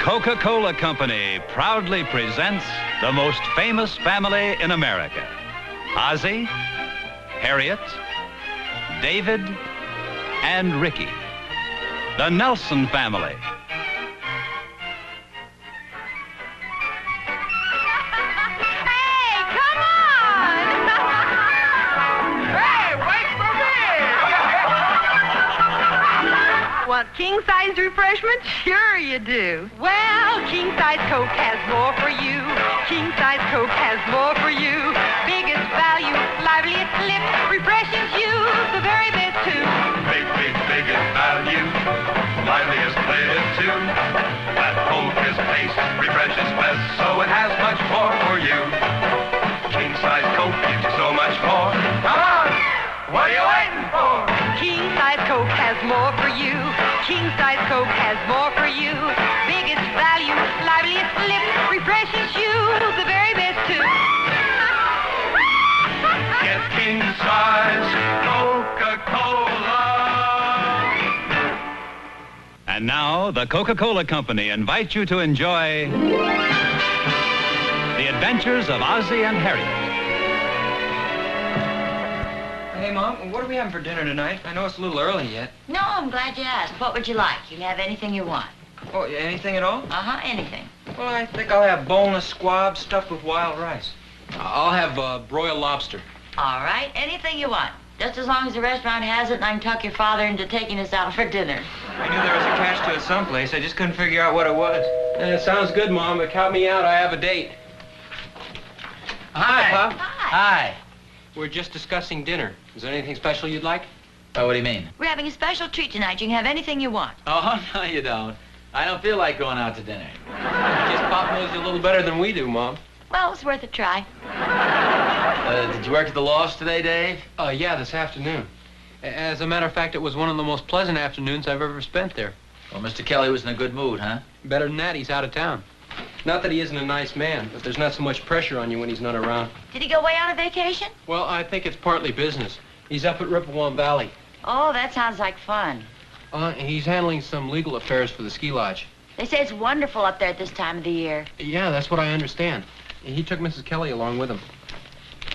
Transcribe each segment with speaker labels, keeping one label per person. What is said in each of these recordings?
Speaker 1: Coca-Cola Company proudly presents the most famous family in America. Ozzie, Harriet, David, and Ricky. The Nelson family.
Speaker 2: Hey, come on! Hey, wait for me! Want king-size refreshments? Sure you do. Well, king-size Coke has more for you. King-size Coke has more for you. Biggest value, liveliest lip, refreshes you the very best too.
Speaker 3: Biggest value, liveliest lip too. That Coke is taste, refreshes best, so it has much more for you. King-size Coke gives you so much more. Come on! What are you waiting for?
Speaker 2: King-size Coke has more for you. King-size Coke has more for you. Biggest value, liveliest lip, refreshes you the very best too.
Speaker 3: Get king-size Coca-Cola.
Speaker 1: And now, the Coca-Cola Company invites you to enjoy The Adventures of Ozzie and Harriet.
Speaker 4: Hey, Mom, what are we having for dinner tonight? I know it's a little early yet.
Speaker 5: No, I'm glad you asked. What would you like? You can have anything you want.
Speaker 4: Oh, anything at all?
Speaker 5: Uh-huh, anything.
Speaker 4: Well, I think I'll have boneless squab stuffed with wild rice.
Speaker 6: I'll have broiled lobster.
Speaker 5: All right, anything you want. Just as long as the restaurant has it and I can talk your father into taking us out for dinner.
Speaker 4: I knew there was a catch to it someplace. I just couldn't figure out what it was.
Speaker 6: Sounds good, Mom, but count me out. I have a date. Hi, Pop.
Speaker 5: Hi.
Speaker 6: We're just discussing dinner. Is there anything special you'd like?
Speaker 7: Oh, what do you mean?
Speaker 5: We're having a special treat tonight. You can have anything you want.
Speaker 7: Oh, no, you don't. I don't feel like going out to dinner.
Speaker 6: I guess Pop knows you a little better than we do, Mom.
Speaker 5: Well, it's worth a try.
Speaker 7: Did you work at the loft today, Dave?
Speaker 6: Yeah, this afternoon. As a matter of fact, it was one of the most pleasant afternoons I've ever spent there.
Speaker 7: Well, Mr. Kelley was in a good mood, huh?
Speaker 6: Better than that, he's out of town. Not that he isn't a nice man, but there's not so much pressure on you when he's not around.
Speaker 5: Did he go away on a vacation?
Speaker 6: Well, I think it's partly business. He's up at Rippewam Valley.
Speaker 5: Oh, that sounds like fun.
Speaker 6: He's handling some legal affairs for the ski lodge.
Speaker 5: They say it's wonderful up there at this time of the year.
Speaker 6: Yeah, that's what I understand. He took Mrs. Kelley along with him.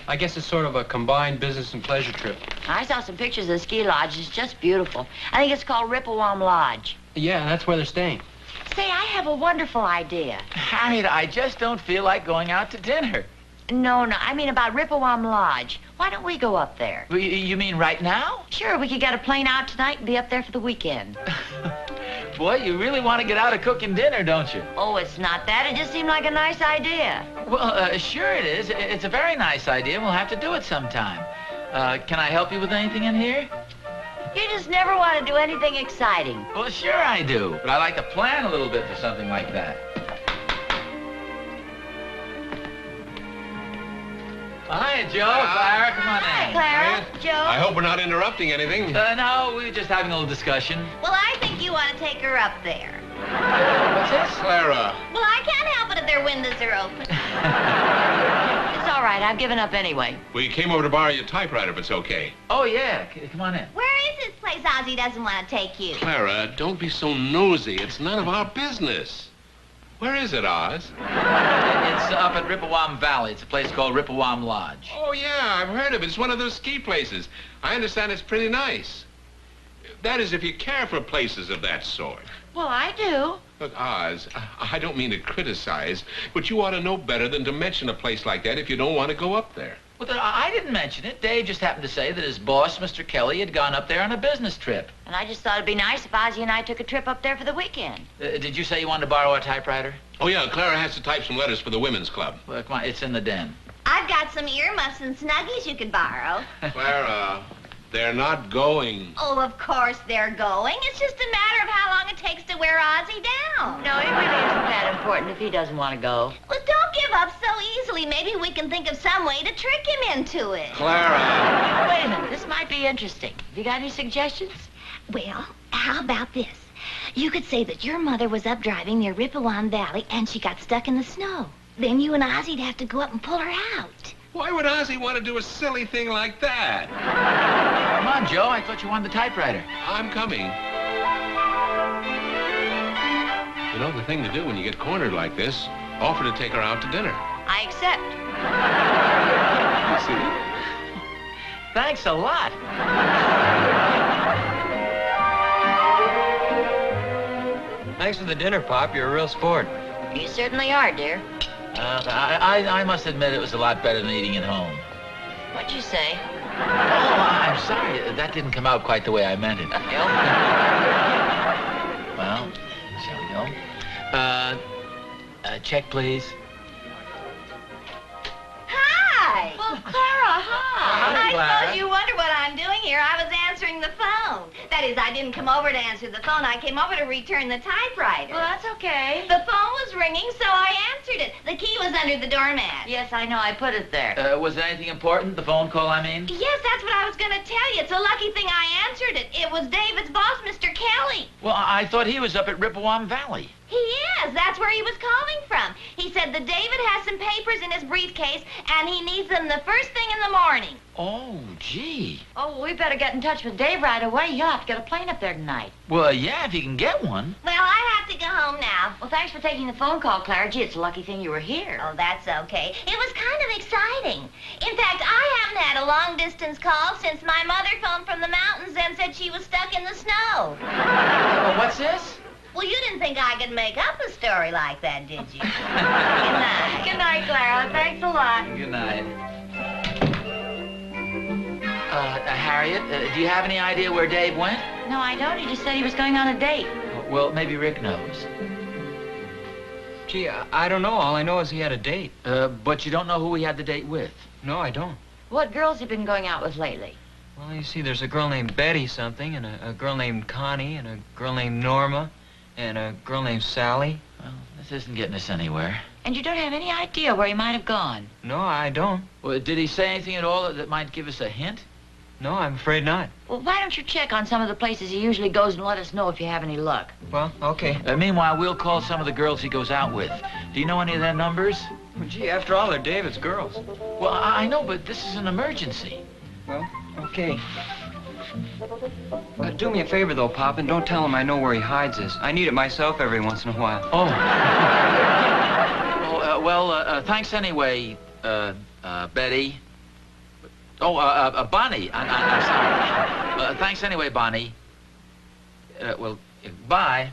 Speaker 6: I guess it's sort of a combined business and pleasure trip.
Speaker 5: I saw some pictures of the ski lodge. It's just beautiful. I think it's called Rippewam Lodge.
Speaker 6: Yeah, that's where they're staying.
Speaker 5: Say, I have a wonderful idea.
Speaker 7: Harriet, I just don't feel like going out to dinner.
Speaker 5: No, I mean about Rippewam Lodge. Why don't we go up there?
Speaker 7: You mean right now?
Speaker 5: Sure, we could get a plane out tonight and be up there for the weekend.
Speaker 7: Boy, you really want to get out of cooking dinner, don't you?
Speaker 5: Oh, it's not that. It just seemed like a nice idea.
Speaker 7: Well, sure it is. It's a very nice idea. We'll have to do it sometime. Can I help you with anything in here?
Speaker 5: You just never want to do anything exciting.
Speaker 7: Well, sure I do. But I like to plan a little bit for something like that. Hi, Joe. Clara, come on
Speaker 5: Hi,
Speaker 7: in.
Speaker 5: Clara. Joe.
Speaker 3: I hope we're not interrupting anything.
Speaker 7: No, we were just having a little discussion.
Speaker 8: Well, I think you want to take her up there.
Speaker 7: What's this?
Speaker 3: Clara.
Speaker 8: Well, I can't help it if their windows are open.
Speaker 5: It's all right. I've given up anyway.
Speaker 3: We came over to borrow your typewriter if it's okay.
Speaker 7: Oh, yeah. Come on in.
Speaker 8: Where is this place Ozzie doesn't want to take you?
Speaker 3: Clara, don't be so nosy. It's none of our business. Where is it, Oz?
Speaker 7: It's up at Rippewam Valley. It's a place called Rippewam Lodge.
Speaker 3: Oh, yeah, I've heard of it. It's one of those ski places. I understand it's pretty nice. That is, if you care for places of that sort.
Speaker 5: Well, I do.
Speaker 3: Look, Oz, I don't mean to criticize, but you ought to know better than to mention a place like that if you don't want to go up there.
Speaker 7: Well, I didn't mention it. Dave just happened to say that his boss, Mr. Kelley, had gone up there on a business trip.
Speaker 5: And I just thought it'd be nice if Ozzie and I took a trip up there for the weekend.
Speaker 7: Did you say you wanted to borrow a typewriter?
Speaker 3: Oh, yeah, Clara has to type some letters for the women's club.
Speaker 7: Well, come on, it's in the den.
Speaker 8: I've got some earmuffs and snuggies you could borrow.
Speaker 3: Clara, they're not going.
Speaker 8: Oh, of course they're going. It's just a matter of how long it takes to wear Ozzie down.
Speaker 5: No, it really isn't that important if he doesn't want to go.
Speaker 8: Well, don't give up so easily. Maybe we can think of some way to trick him into it.
Speaker 3: Clara.
Speaker 5: Wait a minute. This might be interesting. Have you got any suggestions?
Speaker 8: Well, how about this? You could say that your mother was up driving near Rippewam Valley and she got stuck in the snow. Then you and Ozzie'd have to go up and pull her out.
Speaker 3: Why would Ozzie want to do a silly thing like that?
Speaker 7: Come on, Joe. I thought you wanted the typewriter.
Speaker 3: I'm coming.
Speaker 9: You know, the thing to do when you get cornered like this, offer to take her out to dinner.
Speaker 5: I accept.
Speaker 9: You see?
Speaker 7: Thanks a lot.
Speaker 4: Thanks for the dinner, Pop. You're a real sport.
Speaker 5: You certainly are, dear.
Speaker 7: I must admit it was a lot better than eating at home.
Speaker 5: What'd you say?
Speaker 7: Oh, I'm sorry. That didn't come out quite the way I meant it. Well, shall we go? Check, please.
Speaker 8: Hi.
Speaker 5: Well, Clara, hi.
Speaker 8: I suppose you wonder what I'm doing here. I was answering the phone. That is, I didn't come over to answer the phone. I came over to return the typewriter.
Speaker 5: Well, that's okay.
Speaker 8: The phone was ringing, so I answered it. The key was under the doormat.
Speaker 5: Yes, I know. I put it there.
Speaker 7: Was it anything important? The phone call, I mean?
Speaker 8: Yes, that's what I was going to tell you. It's a lucky thing I answered it. It was David's boss, Mr. Kelley.
Speaker 7: Well, I thought he was up at Rippewam Valley.
Speaker 8: He is. That's where he was calling from. He said that David has some papers in his briefcase, and he needs them the first thing in the morning.
Speaker 7: Oh, gee.
Speaker 5: Oh, well, we better get in touch with Dave right away. You'll have to get a plane up there tonight.
Speaker 7: Well, yeah, if you can get one.
Speaker 8: Well, I have to go home now.
Speaker 5: Well, thanks for taking the phone call, Clara. Gee, it's a lucky thing you were here.
Speaker 8: Oh, that's okay. It was kind of exciting. In fact, I haven't had a long-distance call since my mother phoned from the mountains and said she was stuck in the snow.
Speaker 7: What's this?
Speaker 8: Well, you didn't think I could make up a story like that, did you? Good night.
Speaker 5: Good night, Clara. Thanks a lot.
Speaker 7: Good night. Harriet, do you have any idea where Dave went?
Speaker 5: No, I don't. He just said he was going on a date.
Speaker 7: Well, maybe Rick knows.
Speaker 4: Gee, I don't know. All I know is he had a date.
Speaker 7: But you don't know who he had the date with?
Speaker 4: No, I don't.
Speaker 5: What girls have been going out with lately?
Speaker 4: Well, you see, there's a girl named Betty something, and a girl named Connie, and a girl named Norma, and a girl named Sally.
Speaker 7: Well, this isn't getting us anywhere.
Speaker 5: And you don't have any idea where he might have gone?
Speaker 4: No, I don't.
Speaker 7: Well, did he say anything at all that might give us a hint?
Speaker 4: No, I'm afraid not.
Speaker 5: Well, why don't you check on some of the places he usually goes and let us know if you have any luck?
Speaker 4: Well, okay.
Speaker 7: Meanwhile, we'll call some of the girls he goes out with. Do you know any of their numbers?
Speaker 4: Well, gee, after all, they're David's girls.
Speaker 7: Well, I know, but this is an emergency.
Speaker 4: Well, okay. Do me a favor, though, Pop, and don't tell him I know where he hides this. I need it myself every once in a while.
Speaker 7: Oh. Well, thanks anyway, Betty. Oh, Bonnie. I'm sorry. Thanks anyway, Bonnie. Well, bye.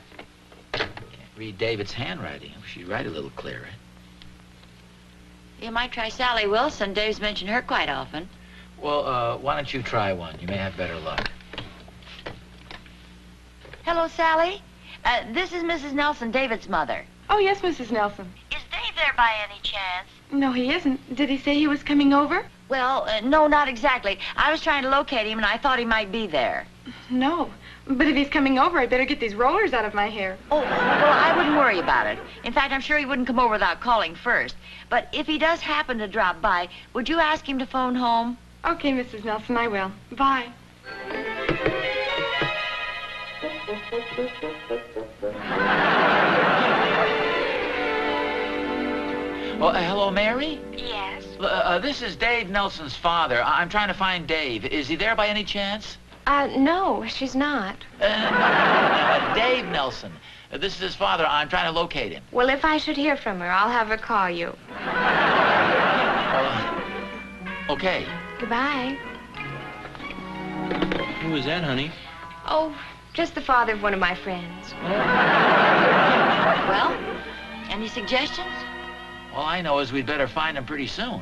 Speaker 7: Can't read David's handwriting. I wish she'd write a little clearer.
Speaker 5: You might try Sally Wilson. Dave's mentioned her quite often.
Speaker 7: Well, why don't you try one? You may have better luck.
Speaker 5: Hello, Sally. This is Mrs. Nelson, David's mother.
Speaker 10: Oh, yes, Mrs. Nelson.
Speaker 5: Is Dave there by any chance?
Speaker 10: No, he isn't. Did he say he was coming over?
Speaker 5: Well, no, not exactly. I was trying to locate him, and I thought he might be there.
Speaker 10: No. But if he's coming over, I'd better get these rollers out of my hair.
Speaker 5: Oh, well, I wouldn't worry about it. In fact, I'm sure he wouldn't come over without calling first. But if he does happen to drop by, would you ask him to phone home?
Speaker 10: Okay, Mrs. Nelson, I will. Bye.
Speaker 7: Well, hello, Mary?
Speaker 8: Yes?
Speaker 7: This is Dave Nelson's father. I'm trying to find Dave. Is he there by any chance?
Speaker 10: No, she's not.
Speaker 7: Dave Nelson. This is his father. I'm trying to locate him.
Speaker 10: Well, if I should hear from her, I'll have her call you.
Speaker 7: Okay.
Speaker 10: Goodbye.
Speaker 4: Who is that, honey?
Speaker 10: Oh, just the father of one of my friends.
Speaker 5: Well, any suggestions?
Speaker 7: All I know is we'd better find him pretty soon.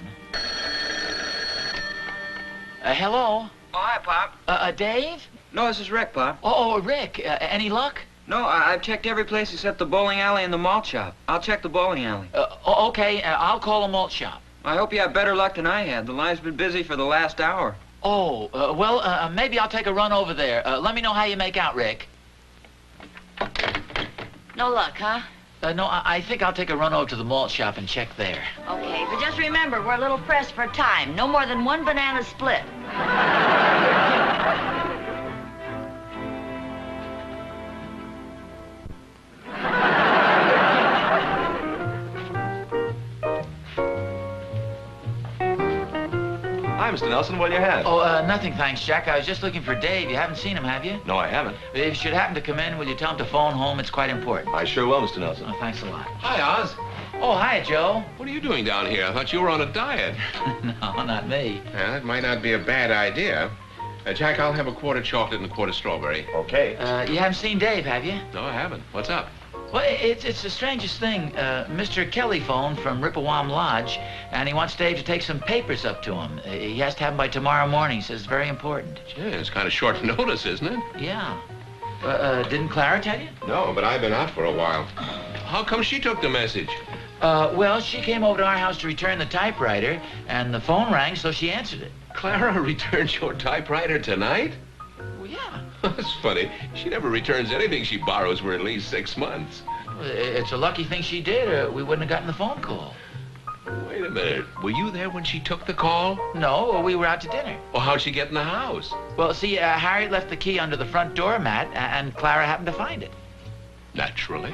Speaker 7: Hello?
Speaker 4: Oh, hi, Pop.
Speaker 7: Dave?
Speaker 4: No, this is Rick, Pop.
Speaker 7: Oh, Rick. Any luck?
Speaker 4: No, I've checked every place except the bowling alley and the malt shop. I'll check the bowling alley.
Speaker 7: Okay. I'll call a malt shop.
Speaker 4: I hope you have better luck than I had. The line's been busy for the last hour.
Speaker 7: Oh, well, maybe I'll take a run over there. Let me know how you make out, Rick.
Speaker 5: No luck, huh?
Speaker 7: No, I think I'll take a run over to the malt shop and check there.
Speaker 5: Okay, but just remember, we're a little pressed for time. No more than one banana split.
Speaker 4: Hi,
Speaker 3: Hi, Mr. Nelson. What do you have?
Speaker 7: Oh, nothing, thanks, Jack. I was just looking for Dave. You haven't seen him, have you?
Speaker 3: No, I haven't.
Speaker 7: If you should happen to come in, will you tell him to phone home? It's quite important.
Speaker 3: I sure will, Mr. Nelson.
Speaker 7: Oh, thanks a lot.
Speaker 9: Hi, Oz.
Speaker 7: Oh, hi, Joe.
Speaker 9: What are you doing down here? I thought you were on a diet.
Speaker 7: No, not me.
Speaker 9: Yeah, that might not be a bad idea. Jack, I'll have a quarter chocolate and a quarter strawberry.
Speaker 3: Okay.
Speaker 7: You haven't seen Dave, have you?
Speaker 9: No, I haven't. What's up?
Speaker 7: Well, it's the strangest thing. Mr. Kelley phoned from Rippewam Lodge, and he wants Dave to take some papers up to him. He has to have them by tomorrow morning. He says it's very important.
Speaker 9: Yeah, it's kind of short notice, isn't it?
Speaker 7: Yeah. Didn't Clara tell you?
Speaker 9: No, but I've been out for a while. How come she took the message?
Speaker 7: Well, she came over to our house to return the typewriter, and the phone rang, so she answered it.
Speaker 9: Clara returns your typewriter tonight?
Speaker 7: Well, yeah.
Speaker 9: That's funny. She never returns anything she borrows for at least 6 months.
Speaker 7: It's a lucky thing she did, or we wouldn't have gotten the phone call.
Speaker 9: Wait a minute. Were you there when she took the call?
Speaker 7: No, we were out to dinner.
Speaker 9: Well, how'd she get in the house?
Speaker 7: Well, see, Harriet left the key under the front doormat, and Clara happened to find it.
Speaker 9: Naturally.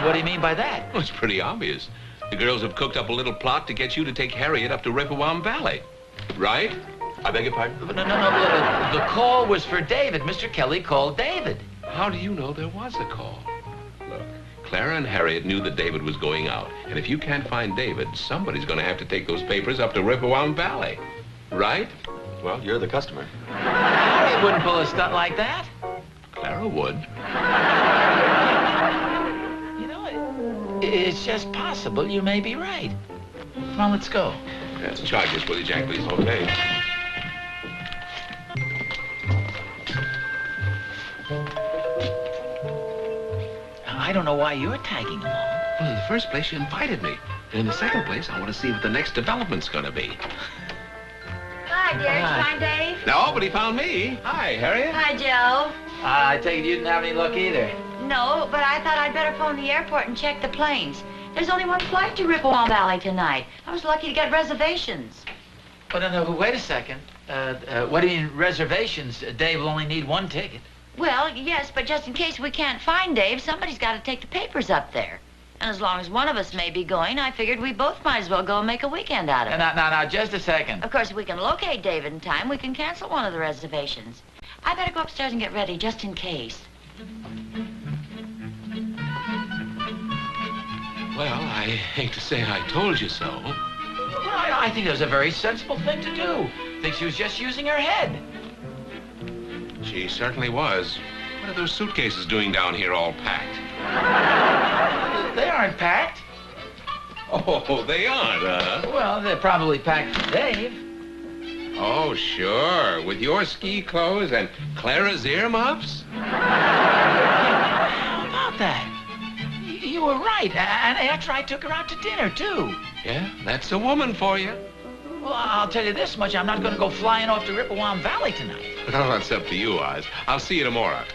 Speaker 7: What do you mean by that?
Speaker 9: Well, it's pretty obvious. The girls have cooked up a little plot to get you to take Harriet up to Rippewam Valley. Right?
Speaker 3: I beg your pardon?
Speaker 7: No. The call was for David. Mr. Kelley called David.
Speaker 9: How do you know there was a call? Look, Clara and Harriet knew that David was going out. And if you can't find David, somebody's going to have to take those papers up to Rippewam Valley. Right?
Speaker 3: Well, you're the customer.
Speaker 7: Harriet wouldn't pull a stunt like that.
Speaker 9: Clara would.
Speaker 7: You know, it's just possible you may be right. Come on, let's go.
Speaker 9: Let's charge this with you, Jack, please.
Speaker 3: Okay.
Speaker 7: I don't know why you're tagging along.
Speaker 9: Well, in the first place, you invited me. And in the second place, I want to see what the next development's going to be.
Speaker 5: Hi, dear. Did you
Speaker 7: Hi.
Speaker 5: find Dave?
Speaker 9: No, but he found me. Hi, Harriet.
Speaker 5: Hi, Joe.
Speaker 7: I take it you didn't have any luck either.
Speaker 5: No, but I thought I'd better phone the airport and check the planes. There's only one flight to Rippewam Valley tonight. I was lucky to get reservations.
Speaker 7: Oh, no, wait a second. What do you mean, reservations? Dave will only need one ticket.
Speaker 5: Well, yes, but just in case we can't find Dave, somebody's got to take the papers up there. And as long as one of us may be going, I figured we both might as well go and make a weekend out of it.
Speaker 7: Now, just a second.
Speaker 5: Of course, if we can locate David in time, we can cancel one of the reservations. I better go upstairs and get ready, just in case.
Speaker 9: Well, I hate to say I told you so.
Speaker 7: Well, I think it was a very sensible thing to do. I think she was just using her head.
Speaker 9: She certainly was. What are those suitcases doing down here all packed?
Speaker 7: They aren't packed.
Speaker 9: Oh, they aren't, huh?
Speaker 7: Well, they're probably packed for Dave.
Speaker 9: Oh, sure. With your ski clothes and Clara's earmuffs?
Speaker 7: How about that? You were right. And after I took her out to dinner, too.
Speaker 9: Yeah, that's a woman for you.
Speaker 7: Well, I'll tell you this much. I'm not going to go flying off to Rippewam Valley tonight.
Speaker 9: Well, that's up to you, Oz. I'll see you tomorrow.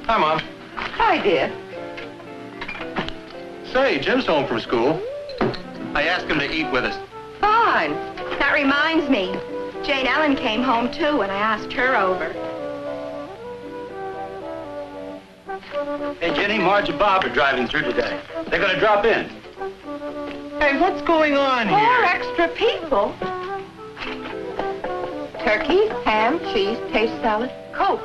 Speaker 11: Hi, Mom.
Speaker 2: Hi, dear.
Speaker 11: Say, Jim's home from school. I asked him to eat with us.
Speaker 2: Fine. That reminds me. Jane Ellen came home, too, and I asked her over.
Speaker 11: Hey, Jenny, Marge and Bob are driving through today. They're going to drop in.
Speaker 12: Hey, what's going on
Speaker 2: Four
Speaker 12: here?
Speaker 2: extra people. Turkey, ham, cheese, taste salad, Coke.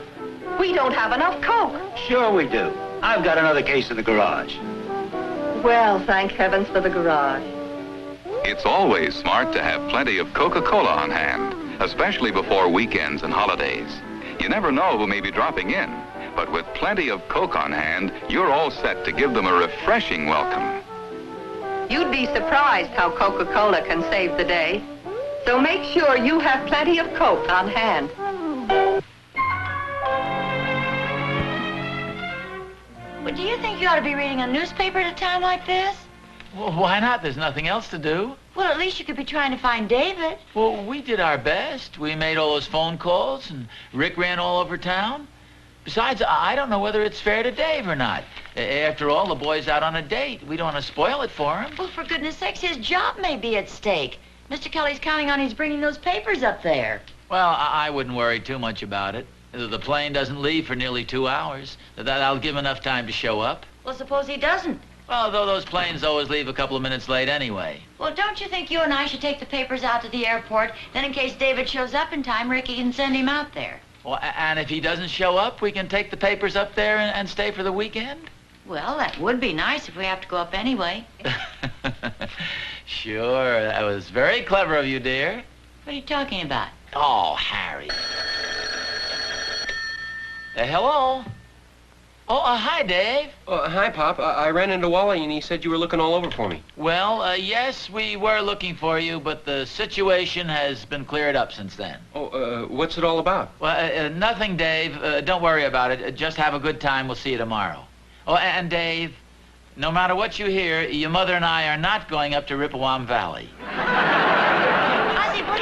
Speaker 2: We don't have enough Coke.
Speaker 11: Sure we do. I've got another case in the garage.
Speaker 2: Well, thank heavens for the garage.
Speaker 13: It's always smart to have plenty of Coca-Cola on hand, especially before weekends and holidays. You never know who may be dropping in, but with plenty of Coke on hand, you're all set to give them a refreshing welcome.
Speaker 2: You'd be surprised how Coca-Cola can save the day. So make sure you have plenty of Coke on hand.
Speaker 5: Well, do you think you ought to be reading a newspaper at a time like this?
Speaker 7: Well, why not? There's nothing else to do.
Speaker 5: Well, at least you could be trying to find David.
Speaker 7: Well, we did our best. We made all those phone calls, and Rick ran all over town. Besides, I don't know whether it's fair to Dave or not. After all, the boy's out on a date. We don't want to spoil it for him.
Speaker 5: Well, for goodness sakes, his job may be at stake. Mr. Kelley's counting on his bringing those papers up there.
Speaker 7: Well, I wouldn't worry too much about it. The plane doesn't leave for nearly 2 hours. That'll give him enough time to show up.
Speaker 5: Well, suppose he doesn't.
Speaker 7: Although those planes always leave a couple of minutes late anyway.
Speaker 5: Well, don't you think you and I should take the papers out to the airport? Then in case David shows up in time, Ricky can send him out there.
Speaker 7: Well, and if he doesn't show up, we can take the papers up there and stay for the weekend?
Speaker 5: Well, that would be nice if we have to go up anyway.
Speaker 7: Sure, that was very clever of you, dear.
Speaker 5: What are you talking about?
Speaker 7: Oh, Harry. Hello? Oh, hi, Dave.
Speaker 6: Hi, Pop. I ran into Wally, and he said you were looking all over for me.
Speaker 7: Well, yes, we were looking for you, but the situation has been cleared up since then.
Speaker 6: Oh, what's it all about?
Speaker 7: Well, nothing, Dave. Don't worry about it. Just have a good time. We'll see you tomorrow. Oh, and Dave, no matter what you hear, your mother and I are not going up to Rippewam Valley.
Speaker 5: Ozzie, what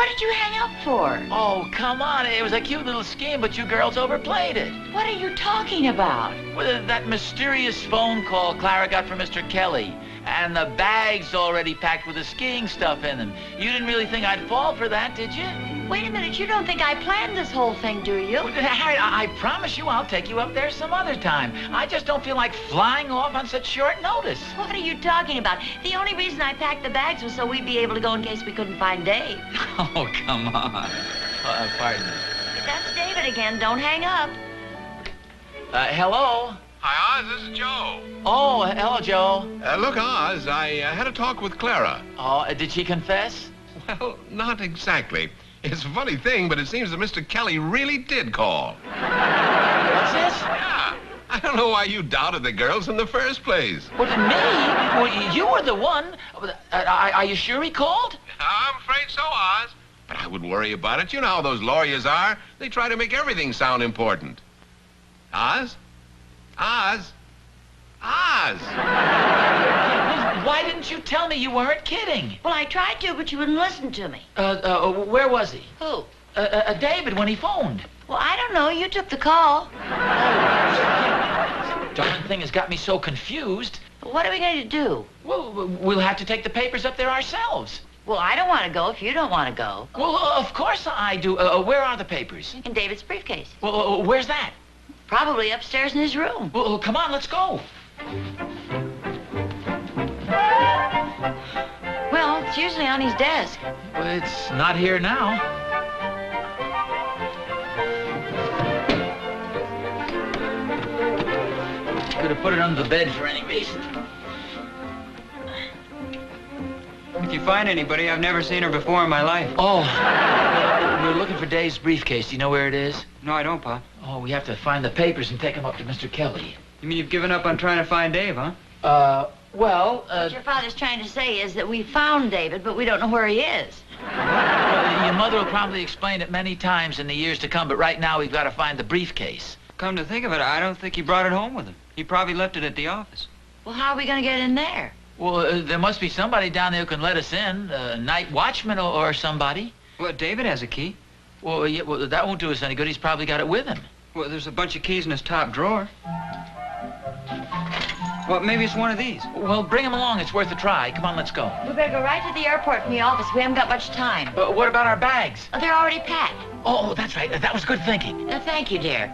Speaker 5: did you hang up for?
Speaker 7: Oh, come on. It was a cute little scheme, but you girls overplayed it.
Speaker 5: What are you talking about?
Speaker 7: Well, that mysterious phone call Clara got from Mr. Kelley, and the bags already packed with the skiing stuff in them. You didn't really think I'd fall for that, did you?
Speaker 5: Wait a minute, you don't think I planned this whole thing, do you?
Speaker 7: Well, Harriet, I promise you I'll take you up there some other time. I just don't feel like flying off on such short notice.
Speaker 5: What are you talking about? The only reason I packed the bags was so we'd be able to go in case we couldn't find Dave.
Speaker 7: Oh, come on. Pardon me.
Speaker 5: That's David again. Don't hang up.
Speaker 7: Hello?
Speaker 9: Hi, Oz. This is Joe.
Speaker 7: Oh, hello, Joe.
Speaker 9: Look, Oz, I had a talk with Clara.
Speaker 7: Oh, did she confess?
Speaker 9: Well, not exactly. It's a funny thing, but it seems that Mr. Kelley really did call.
Speaker 7: What's this?
Speaker 9: Yeah. I don't know why you doubted the girls in the first place.
Speaker 7: What, me? Well, you were the one. Are you sure he called?
Speaker 9: I'm afraid so, Oz. But I wouldn't worry about it. You know how those lawyers are. They try to make everything sound important. Oz? Oz? Oz!
Speaker 7: Why didn't you tell me you weren't kidding?
Speaker 5: Well, I tried to, but you wouldn't listen to me.
Speaker 7: Where was he?
Speaker 5: Who?
Speaker 7: David, when he phoned.
Speaker 5: Well, I don't know. You took the call.
Speaker 7: Oh, darn thing has got me so confused.
Speaker 5: What are we going to do?
Speaker 7: Well, we'll have to take the papers up there ourselves.
Speaker 5: Well, I don't want to go if you don't want to go.
Speaker 7: Well, of course I do. Where are the papers?
Speaker 5: In David's briefcase.
Speaker 7: Well, where's that?
Speaker 5: Probably upstairs in his room.
Speaker 7: Well, come on, let's go.
Speaker 5: Well, it's usually on his desk.
Speaker 7: Well, it's not here now. Could have put it under the bed for any reason.
Speaker 14: If you find anybody, I've never seen her before in my life.
Speaker 7: Oh, we're looking for Dave's briefcase. Do you know where it is?
Speaker 14: No, I don't, Pop.
Speaker 7: Oh, we have to find the papers and take them up to Mr. Kelley.
Speaker 14: You mean you've given up on trying to find Dave, huh?
Speaker 5: What your father's trying to say is that we found David, but we don't know where he is.
Speaker 7: Well, your mother will probably explain it many times in the years to come, but right now we've got to find the briefcase.
Speaker 14: Come to think of it, I don't think he brought it home with him. He probably left it at the office.
Speaker 5: Well, how are we going to get in there?
Speaker 7: Well, there must be somebody down there who can let us in. A night watchman or somebody.
Speaker 14: Well, David has a key.
Speaker 7: Well, yeah, well, that won't do us any good. He's probably got it with him.
Speaker 14: Well, there's a bunch of keys in his top drawer. Well, maybe it's one of these.
Speaker 7: Well, bring him along. It's worth a try. Come on, let's go.
Speaker 5: We better go right to the airport from the office. We haven't got much time.
Speaker 7: What about our bags?
Speaker 5: Oh, they're already packed.
Speaker 7: Oh, that's right. That was good thinking.
Speaker 5: Thank you, dear.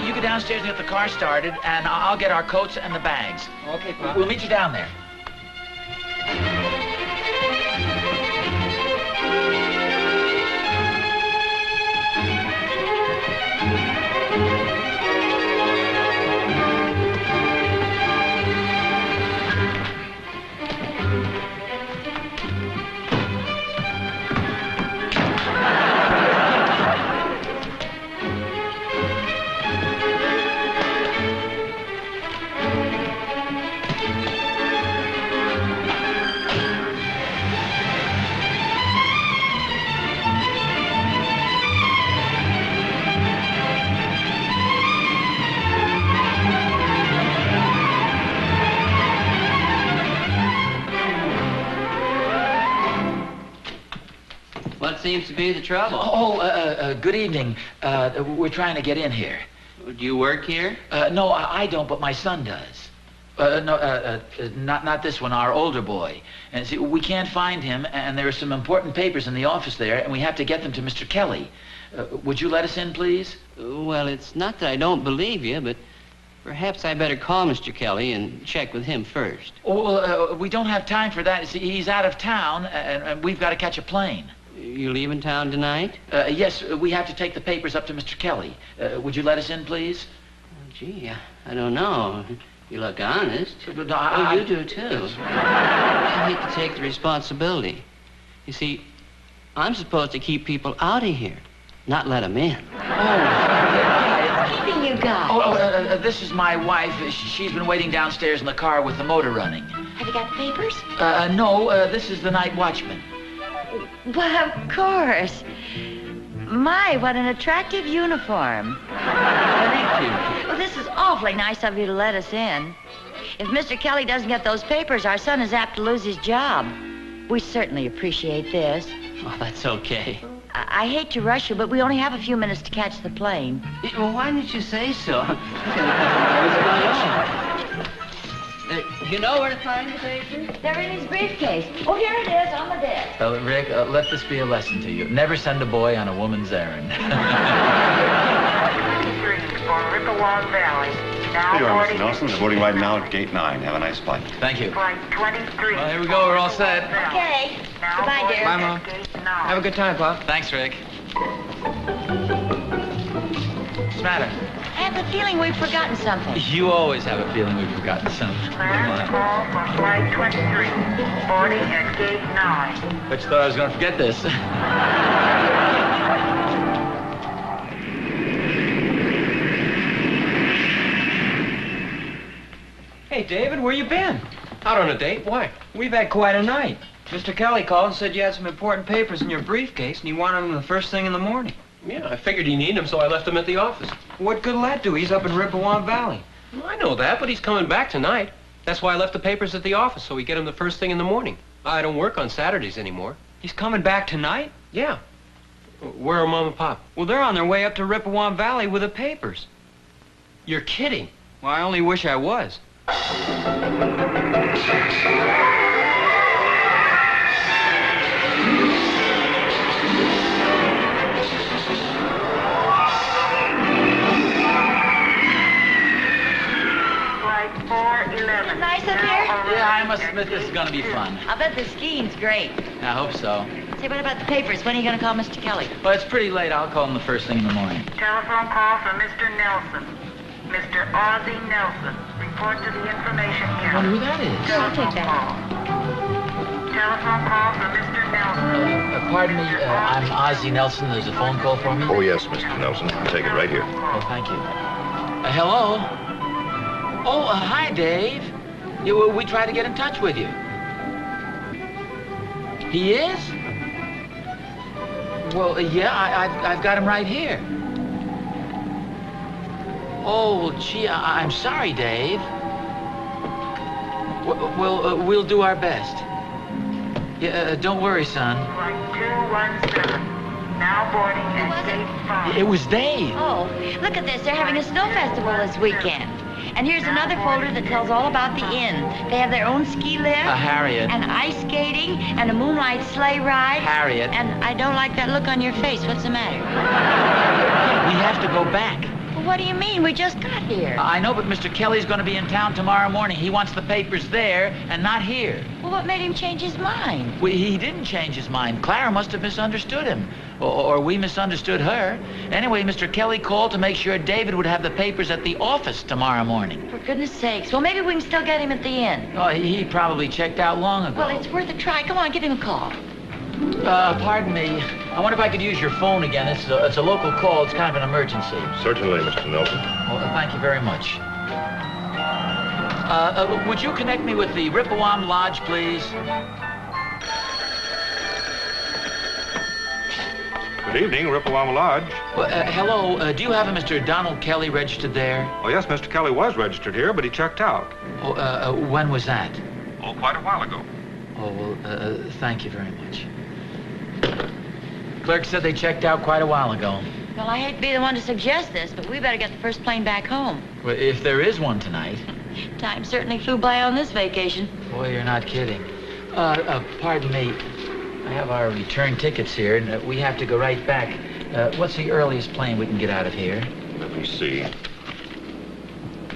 Speaker 7: You go downstairs and get the car started, and I'll get our coats and the bags.
Speaker 14: Okay, Pop.
Speaker 7: We'll meet you down there.
Speaker 14: What seems to be the trouble?
Speaker 7: Good evening. We're trying to get in here.
Speaker 14: Do you work here?
Speaker 7: No, I don't, but my son does. Not this one, our older boy. And see, we can't find him, and there are some important papers in the office there, and we have to get them to Mr. Kelley. Would you let us in, please?
Speaker 15: Well, it's not that I don't believe you, but perhaps I better call Mr. Kelley and check with him first.
Speaker 7: Oh, well, we don't have time for that. See, he's out of town, and we've got to catch a plane.
Speaker 15: You leaving town tonight?
Speaker 7: Yes, we have to take the papers up to Mr. Kelley. Would you let us in, please?
Speaker 15: Oh, gee, I don't know. You look honest.
Speaker 7: But
Speaker 15: you do, too. I hate to take the responsibility. You see, I'm supposed to keep people out of here, not let them in.
Speaker 5: What's keeping you guys?
Speaker 7: This is my wife. She's been waiting downstairs in the car with the motor running.
Speaker 5: Have you got the papers?
Speaker 7: No, this is the night watchman.
Speaker 5: Well, of course. My, what an attractive uniform.
Speaker 15: Thank you.
Speaker 5: Well, this is awfully nice of you to let us in. If Mr. Kelley doesn't get those papers, our son is apt to lose his job. We certainly appreciate this.
Speaker 15: Oh, that's okay.
Speaker 5: I hate to rush you, but we only have a few minutes to catch the plane.
Speaker 15: Well, why didn't you say so? You know where to find the papers?
Speaker 5: They're in his briefcase. Oh, here it is, on the desk.
Speaker 7: Rick, let this be a lesson to you. Never send a boy on a woman's errand.
Speaker 2: For Rippewalk Valley. Now
Speaker 11: Here you are, Mr.
Speaker 2: boarding
Speaker 11: Nelson. We're boarding right now at Gate 9. Have a nice flight.
Speaker 7: Thank you.
Speaker 2: Flight 23.
Speaker 14: Well, here we go. We're all set.
Speaker 5: Okay.
Speaker 2: Now
Speaker 5: Goodbye, dear.
Speaker 14: Bye, Mom.
Speaker 2: Gate 9.
Speaker 14: Have a good time, Pop.
Speaker 7: Thanks, Rick. What's the matter?
Speaker 5: I have the feeling we've forgotten something.
Speaker 7: You always have a feeling we've forgotten something.
Speaker 2: Clearance call for Flight 23. Boarding at Gate 9.
Speaker 7: Bet you thought I was going to forget this.
Speaker 14: Hey, David, where you been?
Speaker 6: Out on a date? Why?
Speaker 14: We've had quite a night. Mr. Kelley called and said you had some important papers in your briefcase and he wanted them the first thing in the morning.
Speaker 6: Yeah, I figured he needed them, so I left them at the office.
Speaker 14: What good will that do? He's up in Rippewalk Valley.
Speaker 6: Well, I know that, but he's coming back tonight. That's why I left the papers at the office, so we get them the first thing in the morning. I don't work on Saturdays anymore.
Speaker 14: He's coming back tonight?
Speaker 6: Yeah. Where are Mom and Pop?
Speaker 14: Well, they're on their way up to Rippewalk Valley with the papers.
Speaker 6: You're kidding.
Speaker 14: Well, I only wish I was.
Speaker 5: Nice up here?
Speaker 7: Yeah, I must admit this is going to be fun.
Speaker 5: I'll bet the skiing's great.
Speaker 7: I hope so.
Speaker 5: Say, what about the papers? When are you going to call Mr. Kelley?
Speaker 7: Well, it's pretty late. I'll call him the first thing in the morning.
Speaker 2: Telephone call for Mr. Nelson. Mr. Ozzie Nelson. Report to the information
Speaker 7: I wonder
Speaker 2: counter.
Speaker 7: who that is.
Speaker 2: Telephone call. Telephone call for Mr. Nelson.
Speaker 7: Pardon me, I'm Ozzie Nelson. There's a phone call for me?
Speaker 16: Oh, yes, Mr. Nelson. I'll take it right here.
Speaker 7: Oh, thank you. Hello? Oh, hi, Dave. We tried to get in touch with you. He is? Well, yeah, I've got him right here. Oh, gee, I'm sorry, Dave. We'll do our best. Yeah, don't worry, son.
Speaker 2: Flight 217. Now boarding at Gate 5.
Speaker 7: It was Dave.
Speaker 5: Oh, look at this. They're having a snow festival this weekend. And here's another folder that tells all about the inn. They have their own ski lift.
Speaker 7: Harriet.
Speaker 5: And ice skating, and a moonlight sleigh ride.
Speaker 7: Harriet.
Speaker 5: And I don't like that look on your face. What's the matter?
Speaker 7: We have to go back.
Speaker 5: Well, what do you mean? We just got here.
Speaker 7: I know, but Mr. Kelley's going to be in town tomorrow morning. He wants the papers there and not here.
Speaker 5: Well, what made him change his mind?
Speaker 7: Well, he didn't change his mind. Clara must have misunderstood him. Or we misunderstood her. Anyway, Mr. Kelley called to make sure David would have the papers at the office tomorrow morning.
Speaker 5: For goodness sakes. Well, maybe we can still get him at the inn.
Speaker 7: Oh, he probably checked out long ago.
Speaker 5: Well, it's worth a try. Come on, give him a call.
Speaker 7: Pardon me. I wonder if I could use your phone again. It's a local call. It's kind of an emergency.
Speaker 16: Certainly, Mr. Nelson.
Speaker 7: Well, thank you very much. Would you connect me with the Rippewalk Lodge, please?
Speaker 16: Good evening, Rippewalk Lodge.
Speaker 7: Well, hello. Do you have a Mr. Donald Kelley registered there?
Speaker 16: Oh, yes, Mr. Kelley was registered here, but he checked out.
Speaker 7: Oh, when was that?
Speaker 16: Oh, quite a while ago.
Speaker 7: Oh, well, thank you very much. Clerk said they checked out quite a while ago.
Speaker 5: Well, I hate to be the one to suggest this, but we better get the first plane back home.
Speaker 7: Well, if there is one tonight.
Speaker 5: Time certainly flew by on this vacation.
Speaker 7: Boy, you're not kidding. Pardon me. I have our return tickets here, and we have to go right back. What's the earliest plane we can get out of here?
Speaker 17: Let me see.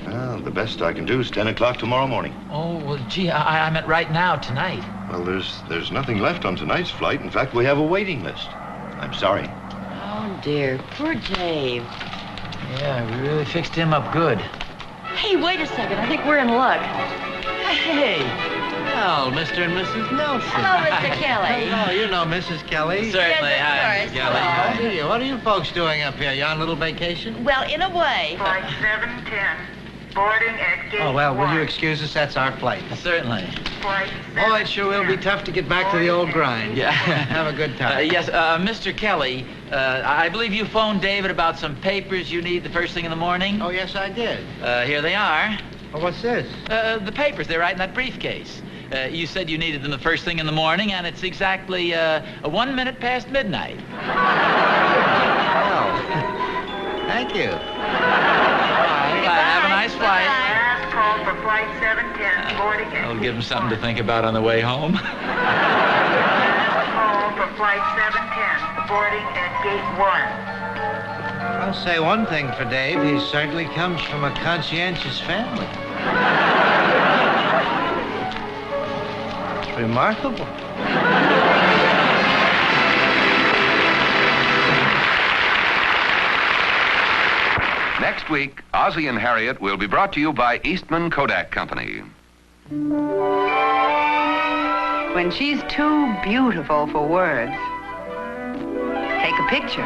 Speaker 17: Well, the best I can do is 10 o'clock tomorrow morning.
Speaker 7: Oh, well, gee, I meant right now, tonight.
Speaker 17: Well, there's nothing left on tonight's flight. In fact, we have a waiting list. I'm sorry.
Speaker 5: Oh, dear. Poor Dave.
Speaker 7: Yeah, we really fixed him up good.
Speaker 5: Hey, wait a second. I think we're in luck.
Speaker 14: Hey. Oh, Mr. and Mrs. Nelson.
Speaker 5: Hello, Mr. Kelley.
Speaker 14: Oh, you know Mrs. Kelley.
Speaker 7: Certainly.
Speaker 5: Yes, of course.
Speaker 14: Kelley. What are you folks doing up here? You on a little vacation?
Speaker 5: Well, in a way.
Speaker 18: Flight 710, boarding at gate
Speaker 14: Oh, well, will
Speaker 18: 1.
Speaker 14: you excuse us? That's our flight.
Speaker 7: Certainly.
Speaker 18: Flight
Speaker 14: Oh, it sure will be tough to get back to the old grind.
Speaker 7: Yeah.
Speaker 14: Have a good time.
Speaker 7: Yes, Mr. Kelley, I believe you phoned David about some papers you need the first thing in the morning.
Speaker 14: Oh, yes, I did.
Speaker 7: Here they are.
Speaker 14: Oh, what's this?
Speaker 7: The papers, they're right in that briefcase. You said you needed them the first thing in the morning, and it's exactly 1 minute past midnight.
Speaker 14: Oh, thank you.
Speaker 7: Have a nice flight.
Speaker 18: Last call for flight 710, boarding at
Speaker 7: I'll give him something to think about on the way home.
Speaker 18: Last call for flight 710, boarding at gate 1.
Speaker 14: I'll say one thing for Dave. He certainly comes from a conscientious family. It's remarkable.
Speaker 13: Next week, Ozzie and Harriet will be brought to you by Eastman Kodak Company.
Speaker 2: When she's too beautiful for words, take a picture.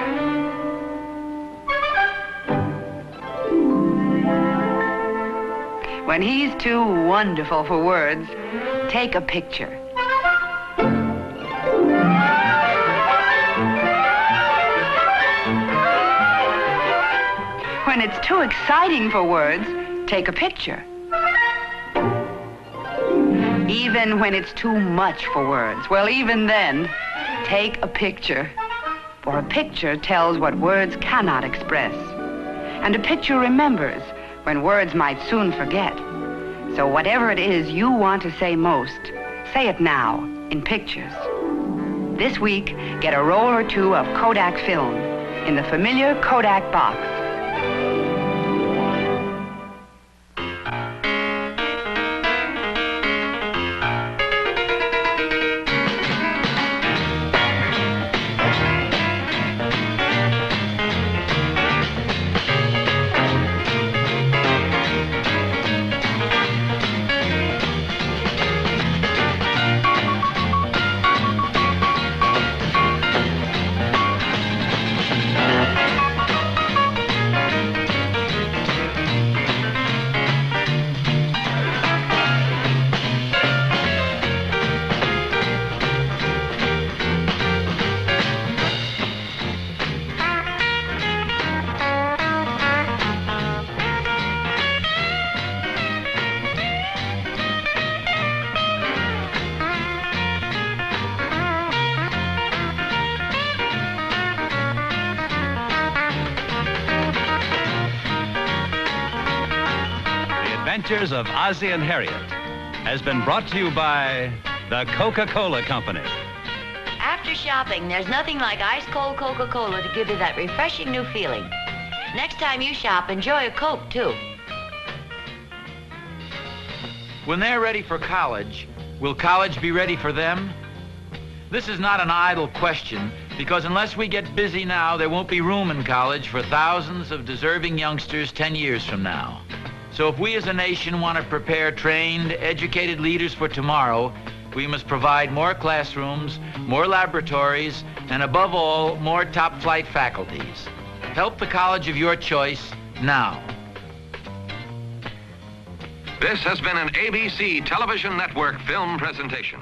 Speaker 2: When he's too wonderful for words, take a picture. When it's too exciting for words, take a picture. Even when it's too much for words, well, even then, take a picture. For a picture tells what words cannot express. And a picture remembers when words might soon forget. So whatever it is you want to say most, say it now in pictures. This week, get a roll or two of Kodak film in the familiar Kodak box.
Speaker 1: Adventures of Ozzie and Harriet has been brought to you by the Coca-Cola Company.
Speaker 5: After shopping, there's nothing like ice-cold Coca-Cola to give you that refreshing new feeling. Next time you shop, enjoy a Coke, too.
Speaker 7: When they're ready for college, will college be ready for them? This is not an idle question, because unless we get busy now, there won't be room in college for thousands of deserving youngsters 10 years from now. So if we as a nation want to prepare trained, educated leaders for tomorrow, we must provide more classrooms, more laboratories, and above all, more top-flight faculties. Help the college of your choice now.
Speaker 13: This has been an ABC Television Network film presentation.